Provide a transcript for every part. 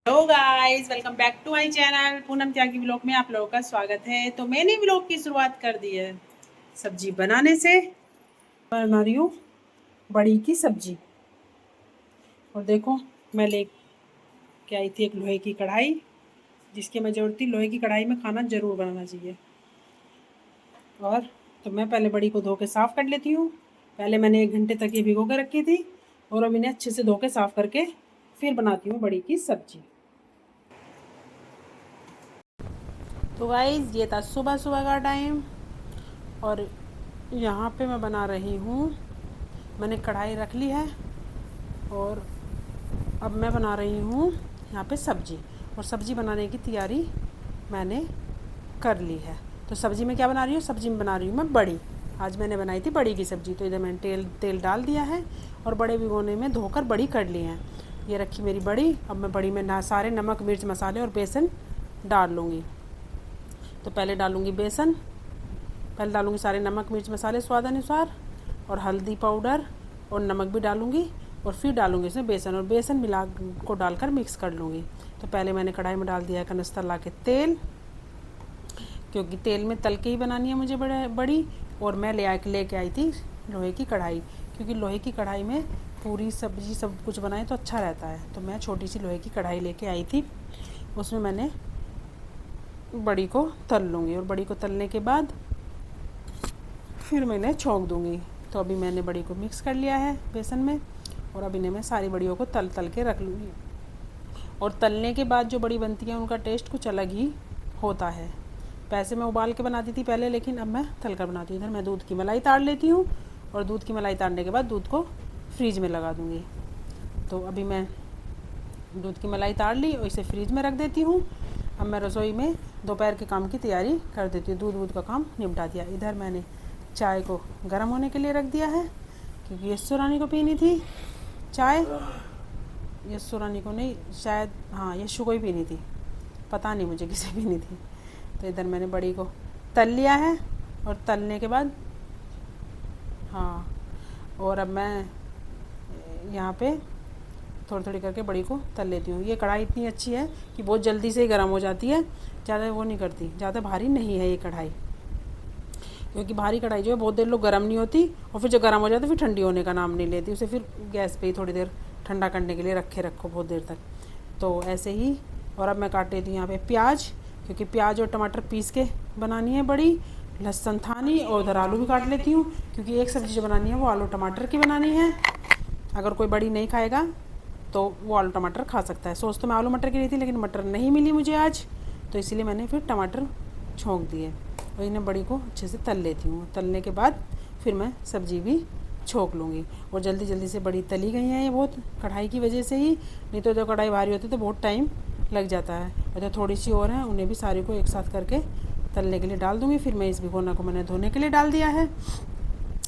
Hello guys, welcome back to my channel Poonam Tyagi vlog में आप लोगों का स्वागत है। तो मैंने व्लॉग की शुरुआत कर दी है सब्जी बनाने से। बना रही हूँ बड़ी की सब्जी। और देखो, मैं लेके आई थी एक लोहे की कढ़ाई, जिसकी मैं जरूरत थी। लोहे की कढ़ाई में खाना ज़रूर बनाना चाहिए। और तो मैं पहले बड़ी को धो के साफ़ कर लेती हूँ। पहले मैंने 1 घंटे तक ये भिगो के रखी थी, और अब इन्हें अच्छे से धो के साफ़ करके फिर बनाती हूँ बड़ी की सब्जी। तो गाइस, ये था सुबह सुबह का टाइम, और यहाँ पे मैं बना रही हूँ। मैंने कढ़ाई रख ली है, और अब मैं बना रही हूँ यहाँ पे सब्जी। और सब्जी बनाने की तैयारी मैंने कर ली है। तो सब्जी में क्या बना रही हूँ? सब्जी में बना रही हूँ मैं बड़ी। आज मैंने बनाई थी बड़ी की सब्जी। तो इधर मैंने तेल डाल दिया है, और बड़े भिगोने में धोकर बड़ी कर ली है। ये रखी मेरी बड़ी। अब मैं बड़ी में सारे नमक मिर्च मसाले और बेसन डाल लूँगी। तो पहले डालूँगी बेसन, पहले डालूँगी सारे नमक मिर्च मसाले स्वाद अनुसार, और हल्दी पाउडर और नमक भी डालूँगी, और फिर डालूँगी इसमें बेसन, और बेसन मिला को डालकर मिक्स कर लूँगी। तो पहले मैंने कढ़ाई में डाल दिया है कनस्तर ला के तेल, क्योंकि तेल में तल के ही बनानी है मुझे बड़ी। और मैं लेके आई थी लोहे की कढ़ाई, क्योंकि लोहे की कढ़ाई में पूरी सब्जी सब कुछ बनाए तो अच्छा रहता है। तो मैं छोटी सी लोहे की कढ़ाई लेके आई थी, उसमें मैंने बड़ी को तल लूँगी। और बड़ी को तलने के बाद फिर मैं इन्हें छौंक दूँगी। तो अभी मैंने बड़ी को मिक्स कर लिया है बेसन में, और अब इन्हें मैं सारी बड़ियों को तल के रख लूँगी। और तलने के बाद जो बड़ी बनती है उनका टेस्ट कुछ अलग ही होता है। वैसे मैं उबाल के बनाती थी पहले, लेकिन अब मैं तल कर बनाती हूँ। इधर मैं दूध की मलाई तार लेती हूँ, और दूध की मलाई तारने के बाद दूध को फ्रीज में लगा दूँगी। तो अभी मैं दूध की मलाई तार ली और इसे फ्रीज में रख देती हूँ। अब मैं रसोई में दोपहर के काम की तैयारी कर देती हूँ। दूध का काम निपटा दिया। इधर मैंने चाय को गर्म होने के लिए रख दिया है, क्योंकि यस्सु रानी को पीनी थी चाय। यस्सु रानी को नहीं, शायद हाँ यस्सु को ही पीनी थी, पता नहीं मुझे किसे पीनी थी। तो इधर मैंने बड़ी को तल लिया है, और तलने के बाद हाँ, और अब मैं यहाँ पे थोड़ी थोड़ी करके बड़ी को तल लेती हूँ। ये कढ़ाई इतनी अच्छी है कि बहुत जल्दी से ही गर्म हो जाती है, ज़्यादा वो नहीं करती, ज़्यादा भारी नहीं है ये कढ़ाई। क्योंकि भारी कढ़ाई जो है बहुत देर लोग गर्म नहीं होती, और फिर जब गर्म हो जाती है फिर ठंडी होने का नाम नहीं लेती। उसे फिर गैस पे ही थोड़ी देर ठंडा करने के लिए रखो बहुत देर तक। तो ऐसे ही। और अब मैं काट लेती हूँ यहाँ पे प्याज, क्योंकि प्याज और टमाटर पीस के बनानी है बड़ी। लहसुन थानी, और उधर आलू भी काट लेती हूँ, क्योंकि एक सब्ज़ी जो बनानी है वो आलू टमाटर की बनानी है। अगर कोई बड़ी नहीं खाएगा तो वो आलू टमाटर खा सकता है। सोच तो मैं आलू मटर की रही थी, लेकिन मटर नहीं मिली मुझे आज, तो इसीलिए मैंने फिर टमाटर छोंक दिए। और इन्हें बड़ी को अच्छे से तल लेती हूँ। तलने के बाद फिर मैं सब्ज़ी भी छोंक लूँगी। और जल्दी जल्दी से बड़ी तली गई हैं ये बहुत, कढ़ाई की वजह से ही। नहीं तो जो कढ़ाई भारी होती है तो बहुत टाइम लग जाता है। और जो थोड़ी सी और है उन्हें भी सारी को एक साथ करके तलने के लिए डाल दूँगी। फिर मैं इस भिगोना को मैंने धोने के लिए डाल दिया है,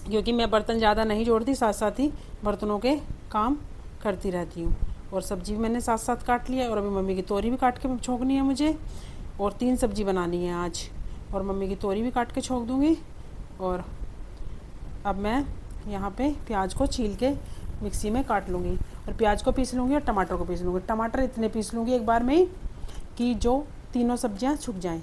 क्योंकि मैं बर्तन ज़्यादा नहीं जोड़ती, साथ साथ ही बर्तनों के काम करती रहती हूँ। और सब्ज़ी भी मैंने साथ साथ काट लिया, और अभी मम्मी की तोरी भी काट के छोंकनी है मुझे। और 3 सब्ज़ी बनानी है आज, और मम्मी की तोरी भी काट के छोंक दूँगी। और अब मैं यहाँ पे प्याज को छील के मिक्सी में काट लूँगी, और प्याज को पीस लूँगी, और टमाटर को पीस लूँगी। टमाटर इतने पीस लूँगी एक बार में ही कि जो तीनों सब्जियाँ छुप जाएँ,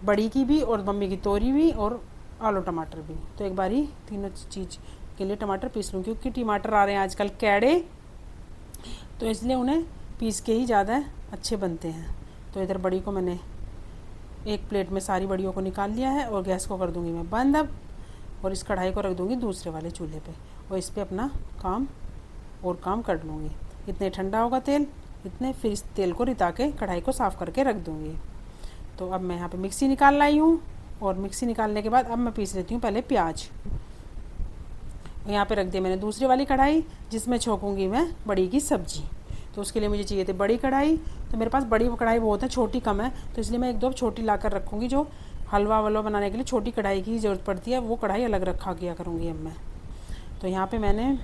बड़ी की भी और मम्मी की तोरी भी और आलू टमाटर भी। तो एक बार ही तीनों चीज़ के लिए टमाटर पीस लूँ, क्योंकि टमाटर आ रहे हैं आजकल कैड़े, तो इसलिए उन्हें पीस के ही ज़्यादा अच्छे बनते हैं। तो इधर बड़ी को मैंने एक प्लेट में सारी बड़ियों को निकाल लिया है, और गैस को कर दूँगी मैं बंद अब। और इस कढ़ाई को रख दूँगी दूसरे वाले चूल्हे पे, और इस पर अपना काम कर लूँगी। इतने ठंडा होगा तेल, इतने फिर इस तेल को रिता के कढ़ाई को साफ़ करके रख दूँगी। तो अब मैं यहाँ पे मिक्सी निकाल लाई हूँ, और मिक्सी निकालने के बाद अब मैं पीस लेती हूँ पहले प्याज। यहाँ पे रख दिया मैंने दूसरी वाली कढ़ाई, जिसमें छोंकूँगी मैं बड़ी की सब्ज़ी। तो उसके लिए मुझे चाहिए थी बड़ी कढ़ाई। तो मेरे पास बड़ी कढ़ाई बहुत है, छोटी कम है, तो इसलिए मैं 1-2 छोटी ला कर रखूँगी। जो हलवा वलवा बनाने के लिए छोटी कढ़ाई की ज़रूरत पड़ती है, वो कढ़ाई अलग रखा किया करूँगी अब मैं। तो यहाँ पे मैंने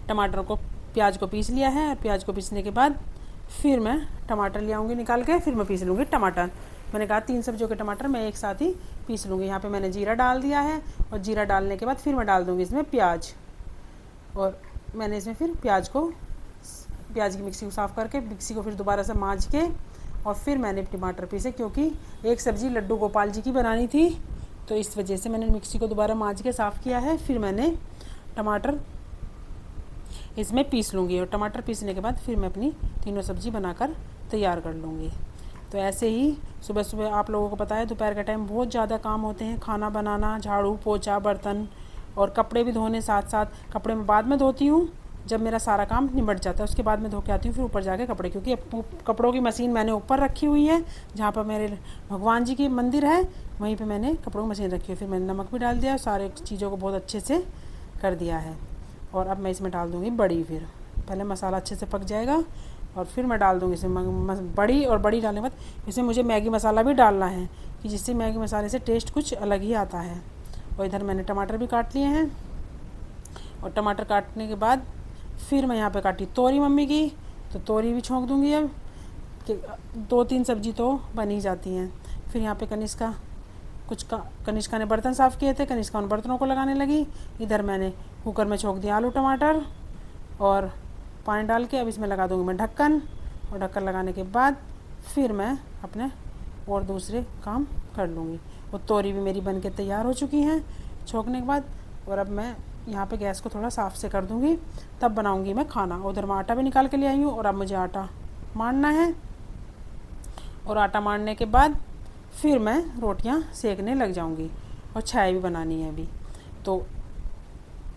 टमाटर को प्याज को पीस लिया है, और प्याज को पीसने के बाद फिर मैं टमाटर ले आऊँगी निकाल के, फिर मैं पीस लूँगी टमाटर। मैंने कहा 3 सब्जियों के टमाटर मैं एक साथ ही पीस लूँगी। यहाँ पे मैंने जीरा डाल दिया है, और जीरा डालने के बाद फिर मैं डाल दूँगी इसमें प्याज। और मैंने इसमें फिर प्याज को प्याज की मिक्सी को साफ़ करके मिक्सी को फिर दोबारा से मांज के और फिर मैंने टमाटर पीसे, क्योंकि एक सब्ज़ी लड्डू गोपाल जी की बनानी थी, तो इस वजह से मैंने मिक्सी को दोबारा मांज के साफ़ किया है। फिर मैंने टमाटर इसमें पीस लूँगी और टमाटर पीसने के बाद फिर मैं अपनी तीनों सब्ज़ी बनाकर तैयार कर लूँगी। तो ऐसे ही सुबह सुबह आप लोगों को पता है दोपहर का टाइम बहुत ज़्यादा काम होते हैं, खाना बनाना, झाड़ू पोछा, बर्तन और कपड़े भी धोने, साथ साथ कपड़े मैं बाद में धोती हूँ जब मेरा सारा काम निपट जाता है, उसके बाद मैं धो के आती हूँ फिर ऊपर जाके कपड़े, क्योंकि अब कपड़ों की मशीन मैंने ऊपर रखी हुई है जहाँ पर मेरे भगवान जी की मंदिर है, वहीं पे मैंने कपड़ों की मशीन रखी है। फिर मैंने नमक भी डाल दिया, सारे चीज़ों को बहुत अच्छे से कर दिया है। और अब मैं इसमें डाल दूँगी बड़ी, फिर पहले मसाला अच्छे से पक जाएगा और फिर मैं डाल दूँगी इसमें बड़ी, और बड़ी डालने के बाद इसमें मुझे मैगी मसाला भी डालना है कि जिससे मैगी मसाले से टेस्ट कुछ अलग ही आता है। और इधर मैंने टमाटर भी काट लिए हैं और टमाटर काटने के बाद फिर मैं यहाँ पे काटी तोरी मम्मी की, तो तोरी भी छोंक दूँगी अब कि 2-3 सब्जी तो बन ही जाती हैं। फिर यहाँ पे कनिष्का ने बर्तन साफ़ किए थे, कनिष्का उन बर्तनों को लगाने लगी। इधर मैंने कुकर में छोंक दिया आलू टमाटर और पानी डाल के अब इसमें लगा दूँगी मैं ढक्कन, और ढक्कन लगाने के बाद फिर मैं अपने और दूसरे काम कर लूँगी। और तोरी भी मेरी बन के तैयार हो चुकी हैं छोंकने के बाद। और अब मैं यहाँ पे गैस को थोड़ा साफ़ से कर दूँगी, तब बनाऊँगी मैं खाना। उधर मैं आटा भी निकाल के ले आई हूँ और अब मुझे आटा मारना है, और आटा मारने के बाद फिर मैं रोटियाँ सेकने लग जाऊँगी और चाय भी बनानी है अभी। तो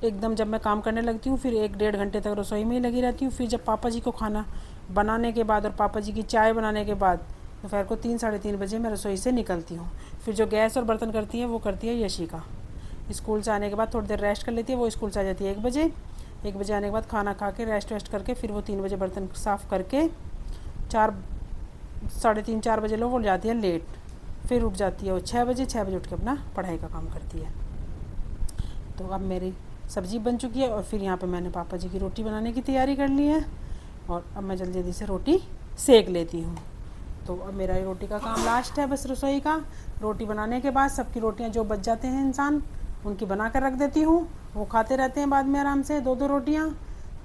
एकदम जब मैं काम करने लगती हूँ फिर 1-1.5 घंटे तक रसोई में ही लगी रहती हूँ। फिर जब पापा जी को खाना बनाने के बाद और पापा जी की चाय बनाने के बाद दोपहर को 3-3:30 बजे मैं रसोई से निकलती हूँ। फिर जो गैस और बर्तन करती है वो करती है यशिका। स्कूल से आने के बाद थोड़ी देर रेस्ट कर लेती है, वो स्कूल से आ जाती है 1 बजे। 1 बजे आने के बाद खाना खा के रेस्ट करके फिर वो 3 बजे बर्तन साफ़ करके 3:30-4 बजे लोग वो जाती है लेट। फिर उठ जाती है वो 6 बजे उठ के अपना पढ़ाई का काम करती है। तो अब मेरी सब्ज़ी बन चुकी है और फिर यहाँ पे मैंने पापा जी की रोटी बनाने की तैयारी कर ली है और अब मैं जल्दी जल्दी से रोटी सेक लेती हूँ। तो अब मेरा ये रोटी का काम लास्ट है बस रसोई का। रोटी बनाने के बाद सबकी रोटियाँ जो बच जाते हैं इंसान उनकी बना कर रख देती हूँ, वो खाते रहते हैं बाद में आराम से 2-2 रोटियाँ,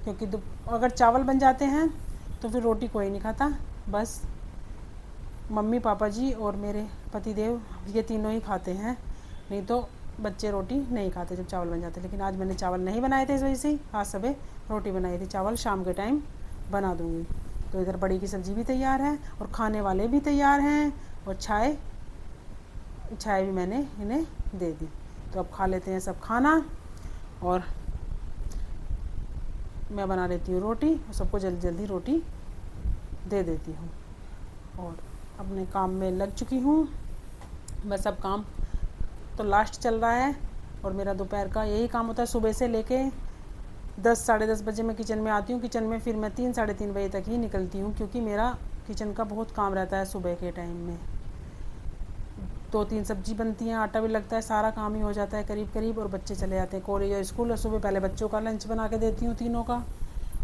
क्योंकि अगर चावल बन जाते हैं तो फिर रोटी कोई नहीं खाता, बस मम्मी पापा जी और मेरे पतिदेव ये तीनों ही खाते हैं, नहीं तो बच्चे रोटी नहीं खाते जब चावल बन जाते। लेकिन आज मैंने चावल नहीं बनाए थे, इस वजह से आज सुबह रोटी बनाई थी, चावल शाम के टाइम बना दूँगी। तो इधर बड़ी की सब्ज़ी भी तैयार है और खाने वाले भी तैयार हैं और चाय भी मैंने इन्हें दे दी। तो अब खा लेते हैं सब खाना और मैं बना लेती हूँ रोटी और सबको जल्दी जल्दी रोटी दे देती हूँ और अपने काम में लग चुकी हूँ। बस अब काम तो लास्ट चल रहा है और मेरा दोपहर का यही काम होता है, सुबह से लेके 10-10:30 बजे मैं किचन में आती हूँ। किचन में फिर मैं 3-3:30 बजे तक ही निकलती हूँ, क्योंकि मेरा किचन का बहुत काम रहता है सुबह के टाइम में। 2-3 सब्जी बनती हैं, आटा भी लगता है, सारा काम ही हो जाता है करीब करीब। और बच्चे चले जाते हैं कॉलेज और स्कूल, और सुबह पहले बच्चों का लंच बना के देती हूँ तीनों का,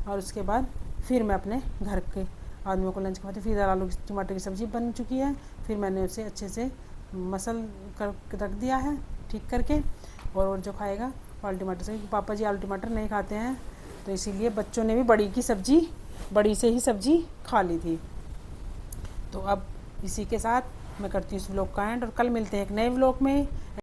और उसके बाद फिर मैं अपने घर के आदमियों को लंच खवाती हूँ। फिर आलू टमाटर की सब्ज़ी बन चुकी है, फिर मैंने उसे अच्छे से मसल कर रख दिया है ठीक करके। और जो खाएगा आलू टमाटर से, पापा जी आलू टमाटर नहीं खाते हैं, तो इसीलिए बच्चों ने भी बड़ी से ही सब्ज़ी खा ली थी। तो अब इसी के साथ मैं करती हूँ इस व्लॉग का एंड, और कल मिलते हैं एक नए व्लॉग में।